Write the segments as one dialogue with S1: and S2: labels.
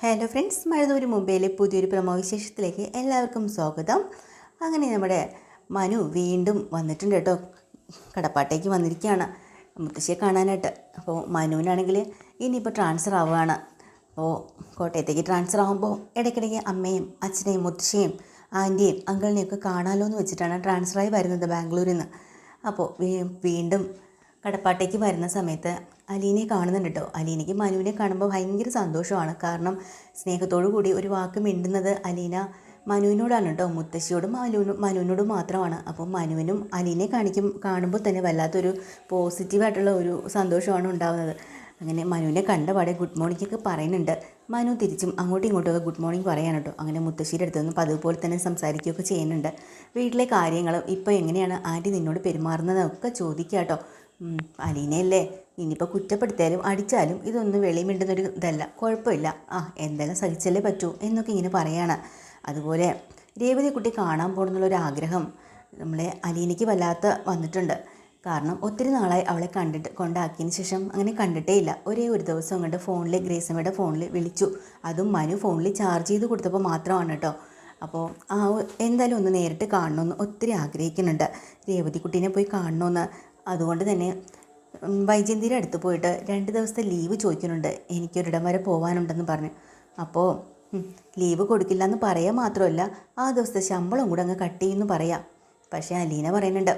S1: Hello friends, മഴതൂര് മുംബൈയിലെ പുതിയൊരു promo വിശേഷത്തിലേക്ക് എല്ലാവർക്കും സ്വാഗതം. അങ്ങനെ നമ്മുടെ മനു വീണ്ടും വന്നിട്ടുണ്ട് കേട്ടോ. കടപ്പാട്ടേക്ക് വന്നിരിക്കുകയാണ് മുത്തശ്ശിയെ കാണാനായിട്ട്. അപ്പോൾ മനുവിനാണെങ്കിൽ ഇനിയിപ്പോൾ ട്രാൻസ്ഫർ ആവുകയാണ്. അപ്പോൾ കോട്ടയത്തേക്ക് ട്രാൻസ്ഫർ ആകുമ്പോൾ ഇടയ്ക്കിടയ്ക്ക് അമ്മയും അച്ഛനെയും മുത്തശ്ശിയും ആൻറ്റിയും അങ്കിളിനെയും ഒക്കെ കാണാമല്ലോ എന്ന് വെച്ചിട്ടാണ് ട്രാൻസ്ഫറായി വരുന്നത് ബാംഗ്ലൂരിൽ നിന്ന്. അപ്പോൾ വീണ്ടും കടപ്പാട്ടേക്ക് വരുന്ന സമയത്ത് അലീനയെ കാണുന്നുണ്ട് കേട്ടോ. അലീനയ്ക്ക് മനുവിനെ കാണുമ്പോൾ ഭയങ്കര സന്തോഷമാണ്. കാരണം സ്നേഹത്തോടു കൂടി ഒരു വാക്ക് മിണ്ടുന്നത് അലീന മനുവിനോടാണ് കേട്ടോ. മുത്തശ്ശിയോടും മനുവിനോടും മാത്രമാണ്. അപ്പോൾ മനുവിനും അലീനയെ കാണുമ്പോൾ തന്നെ വല്ലാത്തൊരു പോസിറ്റീവായിട്ടുള്ള ഒരു സന്തോഷമാണ് ഉണ്ടാകുന്നത്. അങ്ങനെ മനുവിനെ കണ്ടപാടെ ഗുഡ് മോർണിംഗ് ഒക്കെ പറയുന്നുണ്ട്. മനു തിരിച്ചും അങ്ങോട്ടും ഇങ്ങോട്ടുമൊക്കെ ഗുഡ് മോർണിംഗ് പറയാൻ കേട്ടോ. അങ്ങനെ മുത്തശ്ശിയുടെ അടുത്ത് നിന്ന് അതുപോലെ തന്നെ സംസാരിക്കുകയൊക്കെ ചെയ്യുന്നുണ്ട്. വീട്ടിലെ കാര്യങ്ങളും ഇപ്പോൾ എങ്ങനെയാണ് ആൻറ്റി നിന്നോട് പെരുമാറുന്നതൊക്കെ ചോദിക്കുക കേട്ടോ. അലീനയല്ലേ, ഇനിയിപ്പോൾ കുറ്റപ്പെടുത്തിയാലും അടിച്ചാലും ഇതൊന്നും വെളിമിണ്ടുന്നൊരു ഇതല്ല, കുഴപ്പമില്ല, എന്തെല്ലാം സഹിച്ചല്ലേ പറ്റൂ എന്നൊക്കെ ഇങ്ങനെ പറയാണ്. അതുപോലെ രേവതി കുട്ടി കാണാൻ പോകണമെന്നുള്ളൊരാഗ്രഹം നമ്മളെ അലീനയ്ക്ക് വല്ലാത്ത വന്നിട്ടുണ്ട്. കാരണം ഒത്തിരി നാളായി അവളെ കൊണ്ടാക്കിയതിന് ശേഷം അങ്ങനെ കണ്ടിട്ടേ ഇല്ല. ഒരേ ഒരു ദിവസം കണ്ട് ഫോണിൽ ഗ്രേസമ്മയുടെ ഫോണിൽ വിളിച്ചു. അതും മനു ഫോണിൽ ചാർജ് ചെയ്ത് കൊടുത്തപ്പോൾ മാത്രമാണ് കേട്ടോ. അപ്പോൾ എന്തായാലും ഒന്ന് നേരിട്ട് കാണണമെന്ന് ഒത്തിരി ആഗ്രഹിക്കുന്നുണ്ട്. രേവതി കുട്ടീനെ പോയി കാണണമെന്ന്. അതുകൊണ്ട് തന്നെ വൈജയന്തിയുടെ അടുത്ത് പോയിട്ട് 2 ദിവസത്തെ ലീവ് ചോദിക്കുന്നുണ്ട്. എനിക്കൊരിടം വരെ പോകാനുണ്ടെന്ന് പറഞ്ഞു. അപ്പോൾ ലീവ് കൊടുക്കില്ല എന്ന് പറയാൻ മാത്രമല്ല, ആ ദിവസത്തെ ശമ്പളം കൂടെ അങ്ങ് കട്ട് ചെയ്യുമെന്ന് പറയാം. പക്ഷേ അലീന പറയുന്നുണ്ട്,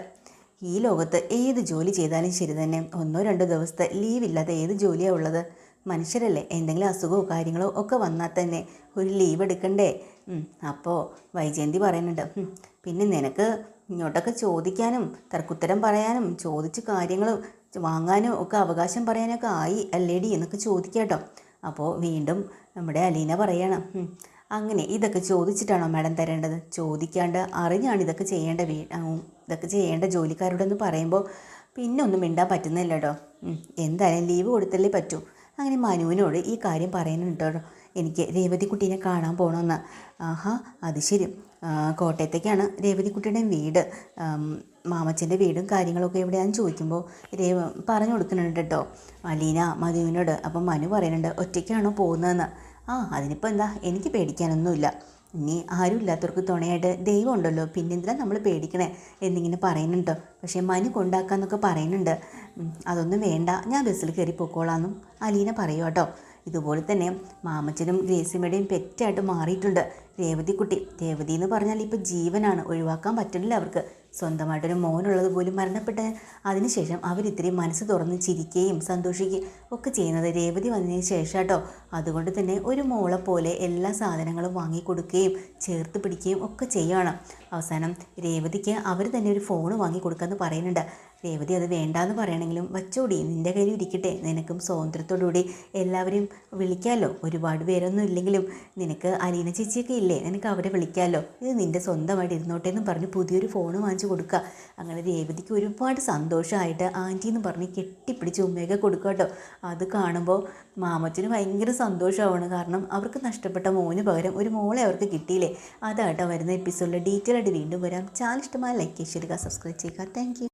S1: ഈ ലോകത്ത് ഏത് ജോലി ചെയ്താലും ശരി തന്നെ 1-2 ദിവസത്തെ ലീവില്ലാതെ ഏത് ജോലിയാണ് ഉള്ളത്? മനുഷ്യരല്ലേ, എന്തെങ്കിലും അസുഖമോ കാര്യങ്ങളോ ഒക്കെ വന്നാൽ തന്നെ ഒരു ലീവ് എടുക്കണ്ടേ? അപ്പോൾ വൈജയന്തി പറയുന്നുണ്ട്, പിന്നെ നിനക്ക് ഇങ്ങോട്ടൊക്കെ ചോദിക്കാനും തർക്കുത്തരം പറയാനും ചോദിച്ച് കാര്യങ്ങൾ വാങ്ങാനും ഒക്കെ അവകാശം പറയാനൊക്കെ ആയി അല്ലേടി എന്നൊക്കെ ചോദിക്കാട്ടോ. അപ്പോൾ വീണ്ടും നമ്മുടെ അലീന പറയണം, അങ്ങനെ ഇതൊക്കെ ചോദിച്ചിട്ടാണോ മാഡം തരേണ്ടത്? ചോദിക്കാണ്ട് അറിഞ്ഞാണ് ഇതൊക്കെ ചെയ്യേണ്ട ജോലിക്കാരോടെന്ന് പറയുമ്പോൾ പിന്നെ ഒന്നും മിണ്ടാൻ പറ്റുന്നില്ല കേട്ടോ. എന്തായാലും ലീവ് കൊടുത്തല്ലേ പറ്റൂ. അങ്ങനെ മനുവിനോട് ഈ കാര്യം പറയുന്നുണ്ട് കേട്ടോ, എനിക്ക് രേവതി കുട്ടീനെ കാണാൻ പോകണമെന്ന്. അത് ശരി, കോട്ടയത്തേക്കാണ് രേവതി കുട്ടിയുടെ വീട്, മാമച്ചൻ്റെ വീടും കാര്യങ്ങളൊക്കെ എവിടെയാണെന്ന് ചോദിക്കുമ്പോൾ പറഞ്ഞു കൊടുക്കുന്നുണ്ട് കേട്ടോ അലീന മനുവിനോട്. അപ്പം മനു പറയുന്നുണ്ട്, ഒറ്റയ്ക്കാണോ പോകുന്നതെന്ന്. അതിനിപ്പോൾ എന്താ, എനിക്ക് പേടിക്കാനൊന്നുമില്ല. ഇനി ആരും ഇല്ലാത്തവർക്ക് തുണയായിട്ട് ദൈവം ഉണ്ടല്ലോ, പിന്നെന്തിനാ നമ്മൾ പേടിക്കണേ എന്നിങ്ങനെ പറയുന്നുണ്ടോ. പക്ഷേ മനു കൊണ്ടാക്കാന്നൊക്കെ പറയുന്നുണ്ട്. അതൊന്നും വേണ്ട, ഞാൻ ബസ്സിൽ കയറി പോയിക്കോളാമെന്നും അലീന പറയൂ കേട്ടോ. ഇതുപോലെ തന്നെ മാമച്ചനും ഗ്രേസിമ്മയുടെയും പെറ്റായിട്ട് മാറിയിട്ടുണ്ട് രേവതി കുട്ടി. രേവതി എന്ന് പറഞ്ഞാൽ ഇപ്പോൾ ജീവനാണ്, ഒഴിവാക്കാൻ പറ്റില്ല അവർക്ക്. സ്വന്തമായിട്ടൊരു മോനുള്ളത് പോലും മരണപ്പെട്ട അതിനുശേഷം അവരിത്രയും മനസ്സ് തുറന്ന് ചിരിക്കുകയും സന്തോഷിക്കുകയും ഒക്കെ ചെയ്യുന്നത് രേവതി വന്നതിന് ശേഷം കേട്ടോ. അതുകൊണ്ട് തന്നെ ഒരു മോളെ പോലെ എല്ലാ സാധനങ്ങളും വാങ്ങിക്കൊടുക്കുകയും ചേർത്ത് പിടിക്കുകയും ഒക്കെ ചെയ്യുകയാണ്. അവസാനം രേവതിക്ക് അവർ തന്നെ ഒരു ഫോൺ വാങ്ങിക്കൊടുക്കാമെന്ന് പറയുന്നുണ്ട്. രേവതി അത് വേണ്ടാന്ന് പറയണമെങ്കിലും വച്ചോടി, നിൻ്റെ കയ്യിൽ ഇരിക്കട്ടെ, നിനക്കും സ്വാതന്ത്ര്യത്തോടുകൂടി എല്ലാവരെയും വിളിക്കാമല്ലോ. ഒരുപാട് പേരൊന്നും ഇല്ലെങ്കിലും നിനക്ക് അലീന ചേച്ചിയൊക്കെ ഇല്ലേ, നിനക്ക് അവരെ വിളിക്കാമല്ലോ. ഇത് നിൻ്റെ സ്വന്തമായിട്ട് ഇരുന്നോട്ടെ എന്ന് പറഞ്ഞ് പുതിയൊരു ഫോൺ വാങ്ങിച്ചു കൊടുക്കുക. അങ്ങനെ രേവതിക്ക് ഒരുപാട് സന്തോഷമായിട്ട് ആൻറ്റി എന്ന് പറഞ്ഞ് കെട്ടിപ്പിടിച്ച് ഉമ്മയൊക്കെ കൊടുക്കുക കേട്ടോ. അത് കാണുമ്പോൾ മാമച്ചന് ഭയങ്കര സന്തോഷമാണ്. കാരണം അവർക്ക് നഷ്ടപ്പെട്ട മോന് പകരം ഒരു മോളെ അവർക്ക് കിട്ടിയില്ലേ. അതാട്ടോ വരുന്ന എപ്പിസോഡിൽ ഡീറ്റെയിൽ ആയിട്ട് വീണ്ടും വരാം. ചാനൽ ഇഷ്ടമായ ലൈക്ക് ചെയ്യുക, സബ്സ്ക്രൈബ് ചെയ്യുക. Thank you.